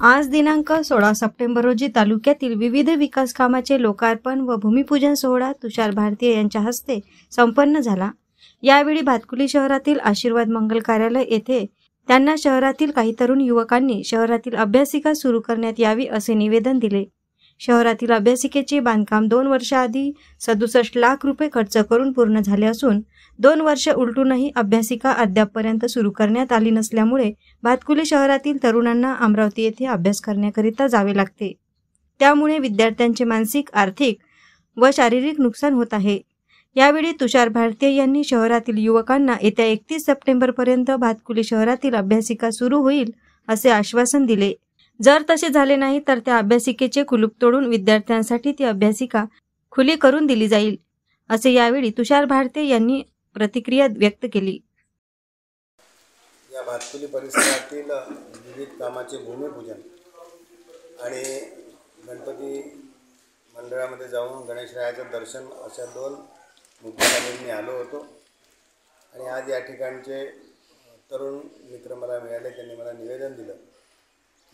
आज दिनांक 16 सप्टेंबर रोजी तालुक्यातील विविध विकास कामाचे लोकार्पण व भूमिपूजन सोहळा तुषार भारतीय यांच्या हस्ते संपन्न झाला। यावेळी भातकुली शहरातील आशीर्वाद मंगल कार्यालय येथे त्यांना शहरातील काही तरुण युवकांनी शहरातील अभ्यासिका सुरू करण्यात यावी असे निवेदन दिले। शहरातील अभ्यासिकेचे बांधकाम 2 वर्षाआधी 67 लाख रुपये खर्च करून पूर्ण झाले असून 2 वर्ष उलटूनही अभ्यासिका अद्यापपर्यंत सुरू करण्यात आली नसल्यामुळे भातकुली शहरातील तरुणांना अमरावती येथे अभ्यास करण्याकरिता जावे लागते। त्यामुळे विद्यार्थ्यांचे मानसिक, आर्थिक व शारीरिक नुकसान होत आहे। यावेळी तुषार भारतीय यांनी शहरातील युवकांना येत्या 31 सप्टेंबरपर्यंत भातकुली शहरातील अभ्यासिका सुरू होईल असे आश्वासन दिले। जर तसे झाले नाही तर त्या अभ्यासिकेचे कुलूप तोडून विद्यार्थ्यांसाठी ती अभ्यासिका खुली करून दिली जाईल असे यावेळी तुषार भारतीय यांनी प्रतिक्रिया व्यक्त केली। या भातकुली परिसरातील विविध कामाचे भूमिपूजन आणि गणपती मंदिरामध्ये जाऊन गणेशरायाचं दर्शन अशा 2 मुद्द्यांनी आलो होतो आणि आज या ठिकाणचे तरुण मित्र मला मिळाले। त्यांनी मला निवेदन दिलं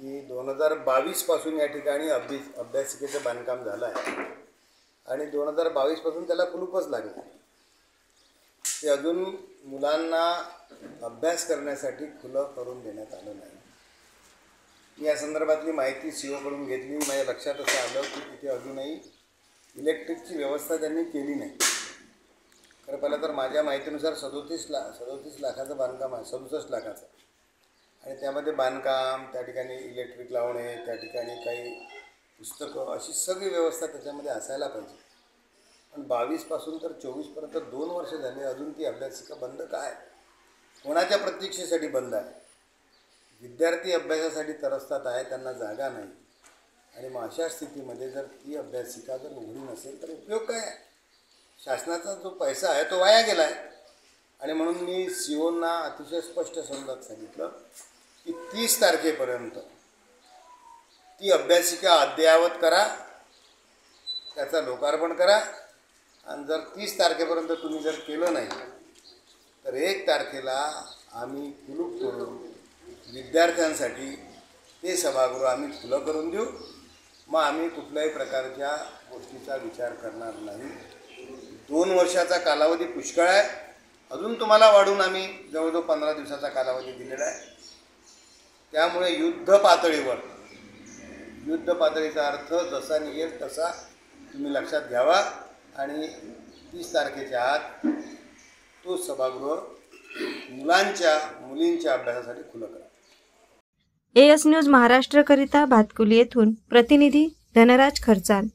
की 2022 पासून या ठिकाणी अभ्यासिकेचं बांधकाम झालं आहे आणि 2022 पासून त्याला कुलूपच लागलं आहे। ते अजून मुलांना अभ्यास करण्यासाठी खुलं करून देण्यात आलं नाही। मी या संदर्भातली माहिती सीओकडून घेतली। माझ्या लक्षात असं आलं की तिथे अजूनही इलेक्ट्रिकची व्यवस्था त्यांनी केली नाही। खरं पाहिलं तर माझ्या माहितीनुसार 37 लाखाचं बांधकाम आहे, 67 लाखाचं, आणि त्यामध्ये बांधकाम, त्या ठिकाणी इलेक्ट्रिक लावणे, त्या ठिकाणी काही पुस्तकं, अशी सगळी व्यवस्था त्याच्यामध्ये असायला पाहिजे। पण 22 पासून तर 24 पर्यंत 2 वर्ष झाले, अजून ती अभ्यासिका बंद काय? कोणाच्या प्रतीक्षेसाठी बंद आहे? विद्यार्थी अभ्यासासाठी तरसतात आहे, त्यांना जागा नाही। आणि मग अशा स्थितीमध्ये जर ती अभ्यासिका जर उघडी नसेल तर उपयोग काय आहे? शासनाचा जो पैसा आहे तो वाया गेला आहे। आणि म्हणून मी सीओंना अतिशय स्पष्ट शब्दात सांगितलं की 30 तारखेपर्यंत ती अभ्यासिका अद्ययावत करा, त्याचा लोकार्पण करा, आणि जर 30 तारखेपर्यंत तुम्ही जर केलं नाही तर 1 तारखेला आम्ही कुलूप तोडून विद्यार्थ्यांसाठी ते सभागृह आम्ही खुलं करून देऊ। मग आम्ही कुठल्याही प्रकारच्या गोष्टीचा विचार करणार नाही। 2 वर्षाचा कालावधी पुष्कळ आहे, अजून तुम्हाला वाढून आम्ही जवळजवळ 15 दिवसाचा कालावधी दिलेला आहे। त्यामुळे युद्ध पातळीचा अर्थ जसा निघेल तसा तुम्ही लक्षात घ्यावा आणि 30 तारखेच्या आत तो सभागृह मुलींच्या अभ्यासासाठी खुलं करा। AS न्यूज महाराष्ट्र करिता भातकुली येथून प्रतिनिधी धनराज खर्चाल।